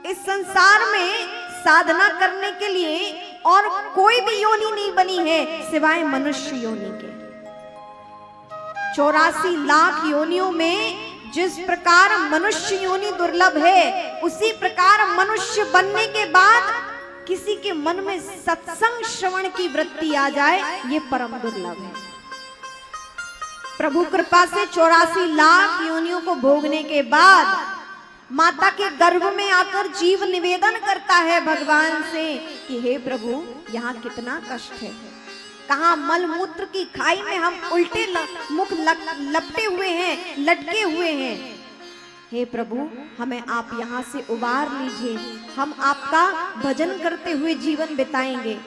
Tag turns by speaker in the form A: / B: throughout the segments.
A: इस संसार में साधना करने के लिए और कोई भी योनि नहीं बनी है सिवाय मनुष्य योनि के। 84 लाख योनियों में जिस प्रकार मनुष्य योनि दुर्लभ है, उसी प्रकार मनुष्य बनने के बाद किसी के मन में सत्संग श्रवण की वृत्ति आ जाए, ये परम दुर्लभ है। प्रभु कृपा से 84 लाख योनियों को भोगने के बाद माता के गर्भ में आकर जीव निवेदन करता है भगवान से कि हे प्रभु, यहाँ कितना कष्ट है, कहाँ मलमूत्र की खाई में हम उल्टे मुख लपटे हुए हैं, लटके हुए हैं। हे प्रभु, हमें आप यहाँ से उबार लीजिए, हम आपका भजन करते हुए जीवन बिताएंगे।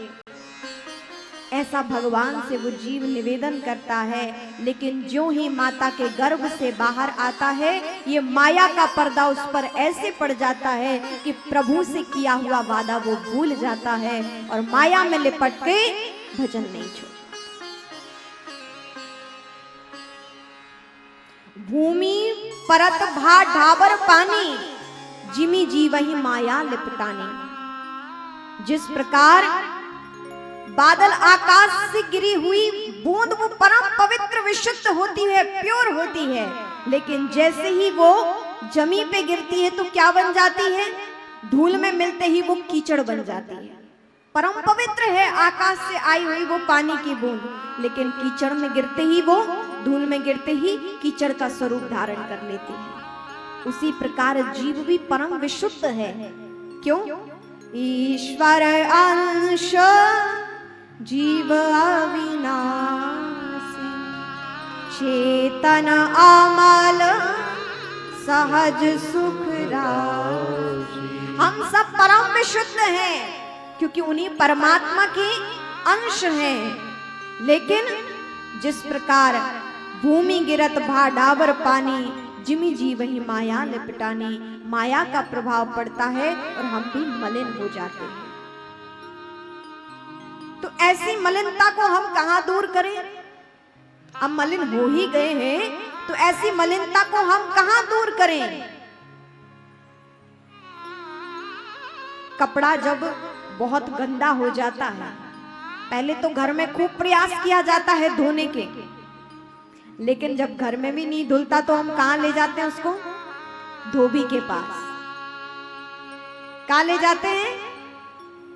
A: ऐसा भगवान से वो जीव निवेदन करता है। लेकिन जो ही माता के गर्भ से बाहर आता है, ये माया का पर्दा उस पर ऐसे पड़ जाता है कि प्रभु से किया हुआ वादा वो भूल जाता है और माया में लिपट के भजन नहीं छोड़ता। भूमि परत भा ढाबर पानी, जिमी जी वही माया लिपटानी। जिस प्रकार बादल आकाश से गिरी हुई बूंद वो परम पवित्र विशुद्ध होती है, प्योर होती है, लेकिन जैसे ही वो जमी पे गिरती है तो क्या बन जाती है? धूल में मिलते ही वो कीचड़ बन जाती है। परम पवित्र है आकाश से आई हुई वो पानी की बूंद, लेकिन कीचड़ में गिरते ही वो, धूल में गिरते ही कीचड़ का स्वरूप धारण कर लेती है। उसी प्रकार जीव भी परम विशुद्ध है। क्यों? ईश्वर अंश जीव अविनाशी, चेतन अमल सहज सुख राशि। हम सब परम विशुद्ध हैं क्योंकि उन्हीं परमात्मा के अंश हैं। लेकिन जिस प्रकार भूमि गिरत भा डाबर पानी, जिमी जी वही माया लिपटानी, माया का प्रभाव पड़ता है और हम भी मलिन हो जाते हैं। तो ऐसी मलिनता को हम कहां दूर करें? अब मलिन हो ही गए हैं तो ऐसी मलिनता को हम कहां दूर करें? कपड़ा जब बहुत गंदा हो जाता है, पहले तो घर में खूब प्रयास किया जाता है धोने के, लेकिन जब घर में भी नहीं धुलता तो हम कहां ले जाते हैं उसको? धोबी के पास। कहां ले जाते हैं?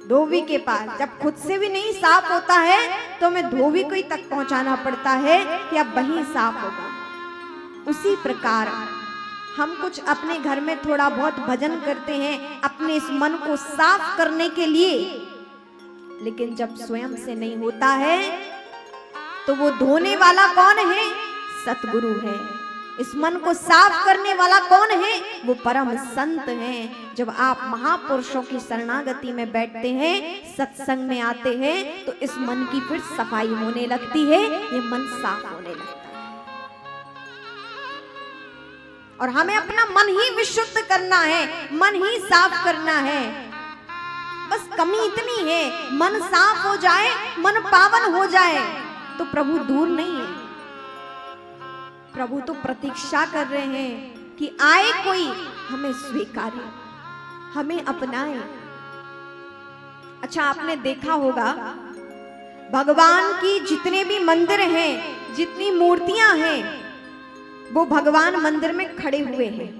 A: धोबी के पास। जब खुद से भी नहीं साफ होता है तो हमें धोबी को ही तक पहुंचाना पड़ता है कि अब वही साफ होगा। उसी प्रकार हम कुछ अपने घर में थोड़ा बहुत भजन करते हैं अपने इस मन को साफ करने के लिए, लेकिन जब स्वयं से नहीं होता है तो वो धोने वाला कौन है? सतगुरु है। इस मन को साफ करने वाला कौन है? वो परम संत हैं। जब आप महापुरुषों की शरणागति में बैठते हैं, सत्संग में आते हैं, तो इस मन की फिर सफाई होने लगती है, ये मन साफ होने लगता है। और हमें अपना मन ही विशुद्ध करना है, मन ही साफ करना है। बस कमी इतनी है, मन साफ हो जाए, मन पावन हो जाए तो प्रभु दूर नहीं है। प्रभु तो प्रतीक्षा कर रहे हैं कि आए कोई हमें स्वीकारे, हमें अपनाए। अच्छा, आपने देखा होगा भगवान की जितने भी मंदिर हैं, जितनी मूर्तियां हैं, वो भगवान मंदिर में खड़े हुए हैं।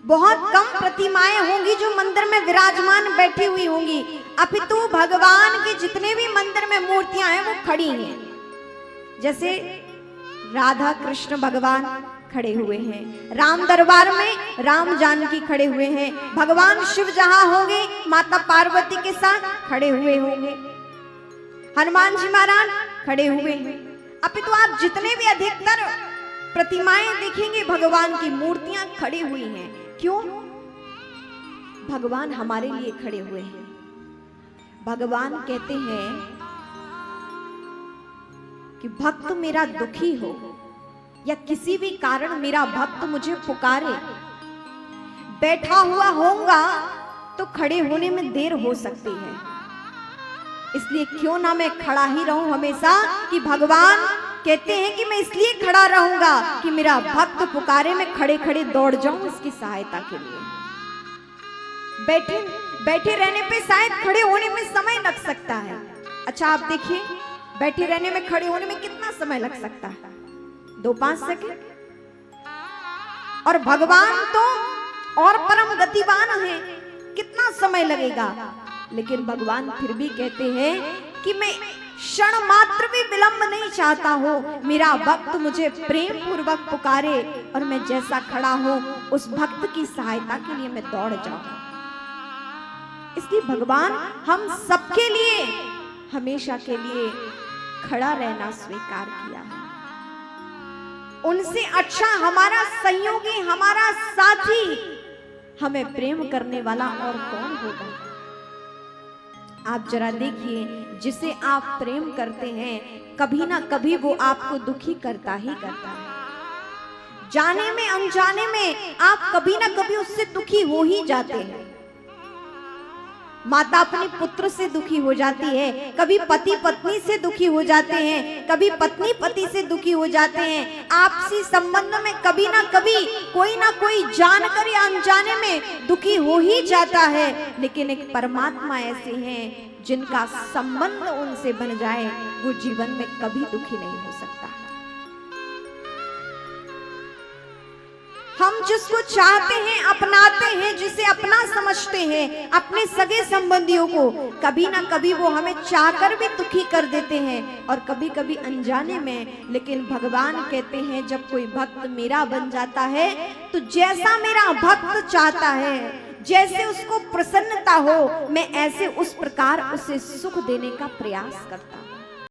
A: बहुत कम प्रतिमाएं होंगी जो मंदिर में विराजमान बैठी हुई होंगी, अपितु भगवान के जितने भी मंदिर में मूर्तियां हैं वो खड़ी हैं। जैसे राधा कृष्ण भगवान खड़े हुए हैं, राम दरबार में राम जानकी खड़े हुए हैं, भगवान शिव जहां होंगे माता पार्वती के साथ खड़े हुए होंगे, हनुमान जी महाराज खड़े हुए हैं। अपितु आप जितने भी अधिकतर प्रतिमाएं देखेंगे भगवान की मूर्तियां खड़ी हुई हैं। क्यों? भगवान हमारे लिए खड़े हुए हैं। भगवान कहते हैं कि भक्त मेरा दुखी हो या किसी भी कारण मेरा भक्त मुझे पुकारे, बैठा हुआ होऊंगा तो खड़े होने में देर हो सकती है, इसलिए क्यों ना मैं खड़ा ही रहूं हमेशा। कि भगवान कहते हैं कि मैं इसलिए खड़ा रहूंगा कि मेरा भक्त पुकारे, मैं खड़े खड़े दौड़ जाऊं उसकी सहायता के लिए। बैठे बैठे रहने पे शायद खड़े होने में समय लग सकता है। अच्छा आप देखिए, बैठे रहने में खड़े होने में कितना समय लग सकता है? 2-5 सेकंड। और भगवान तो और परम गतिवान है, कितना समय लगेगा? लेकिन भगवान फिर भी कहते हैं कि मैं क्षण मात्र भी विलंब नहीं चाहता हूँ, मेरा भक्त मुझे प्रेम पूर्वक पुकारे और मैं जैसा खड़ा हूँ उस भक्त की सहायता के लिए मैं दौड़ जाऊं। इसलिए भगवान हम सबके लिए हमेशा के लिए खड़ा रहना स्वीकार किया है। उनसे अच्छा हमारा सहयोगी, हमारा साथी, हमें प्रेम करने वाला और कौन होगा? आप जरा देखिए, जिसे आप प्रेम करते हैं कभी ना कभी वो आपको दुखी करता ही करता है। जाने में अनजाने में आप कभी ना कभी उससे दुखी हो ही जाते हैं। माता अपने पुत्र से दुखी हो जाती है, कभी पति पत्नी से दुखी हो जाते हैं, कभी पत्नी पति से दुखी हो जाते हैं। आपसी संबंध में कभी ना कभी कोई ना कोई जानकर या अनजाने में दुखी हो ही जाता है। लेकिन एक परमात्मा ऐसे हैं जिनका संबंध उनसे बन जाए वो जीवन में कभी दुखी नहीं हो सकता। हम जिसको चाहते हैं, अपनाते हैं, जिसे अपना समझते हैं, अपने सगे संबंधियों को, कभी ना कभी वो हमें चाहकर भी दुखी कर देते हैं और कभी कभी अनजाने में। लेकिन भगवान कहते हैं जब कोई भक्त मेरा बन जाता है तो जैसा मेरा भक्त चाहता है, जैसे उसको प्रसन्नता हो, मैं ऐसे उस प्रकार उसे सुख देने का प्रयास करता हूं।